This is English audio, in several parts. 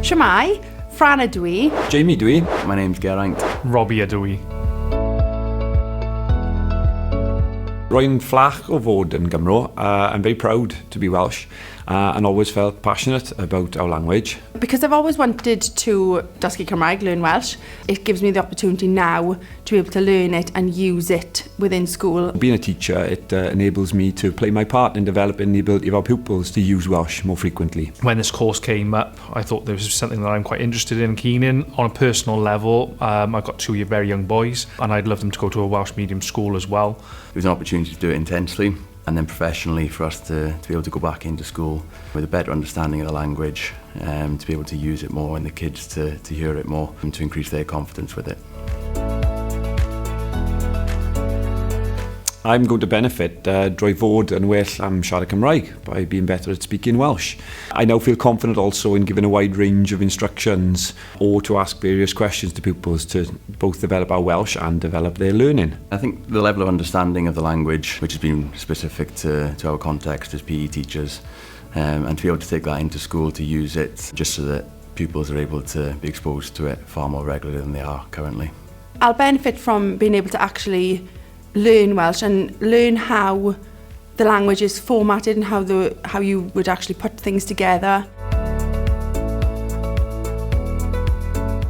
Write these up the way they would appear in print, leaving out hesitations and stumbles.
Cymraeg, Fran ydw i. Jamie dwi. My name's Geraint. Robbie ydw i. Rwy'n fflach o fod yn Gymro. I'm very proud to be Welsh and always felt passionate about our language. Because I've always wanted to dysgu Cymraeg, learn Welsh, it gives me the opportunity now to be able to learn it and use it within school. Being a teacher, it enables me to play my part in developing the ability of our pupils to use Welsh more frequently. When this course came up, I thought there was something that I'm quite interested in and keen in. On a personal level, I've got two very young boys and I'd love them to go to a Welsh medium school as well. It was an opportunity to do it intensely and then professionally for us to be able to go back into school with a better understanding of the language, to be able to use it more and the kids to hear it more and to increase their confidence with it. I'm going to benefit drwy fod yn well am siarad Cymraeg by being better at speaking Welsh. I now feel confident also in giving a wide range of instructions or to ask various questions to pupils to both develop our Welsh and develop their learning. I think the level of understanding of the language, which has been specific to our context as PE teachers, and to be able to take that into school to use it just so that pupils are able to be exposed to it far more regularly than they are currently. I'll benefit from being able to actually learn Welsh and learn how the language is formatted and how you would actually put things together.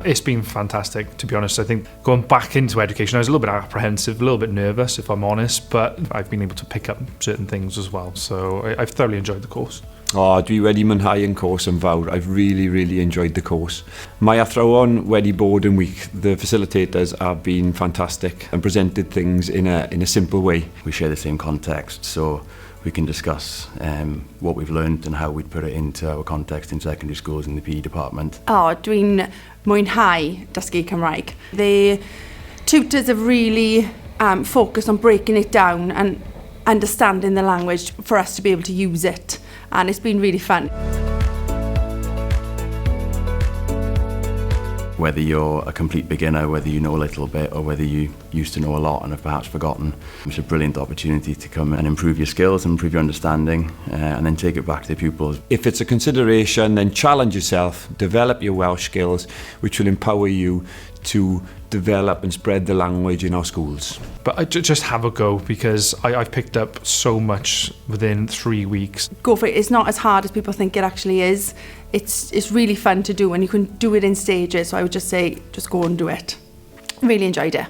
It's been fantastic, to be honest. I think going back into education, I was a little bit apprehensive, a little bit nervous, if I'm honest, but I've been able to pick up certain things as well. So I've thoroughly enjoyed the course. Dwi wedi mwynhau yn course yn fawr. I've really enjoyed the course. Mae Athrawon wedi bod yn wych. The facilitators have been fantastic and presented things in a simple way. We share the same context, so we can discuss what we've learned and how we'd put it into our context in secondary schools in the PE department. Dwi'n mwynhau dysgu Cymraeg. The tutors have really focused on breaking it down and understanding the language for us to be able to use it, and it's been really fun. Whether you're a complete beginner, whether you know a little bit, or whether you used to know a lot and have perhaps forgotten, it's a brilliant opportunity to come and improve your skills and improve your understanding, and then take it back to the pupils. If it's a consideration, then challenge yourself, develop your Welsh skills, which will empower you to develop and spread the language in our schools. But I just have a go because I've picked up so much within 3 weeks. Go for it. It's not as hard as people think it actually is. It's really fun to do and you can do it in stages, so I would just say just go and do it. Really enjoyed it.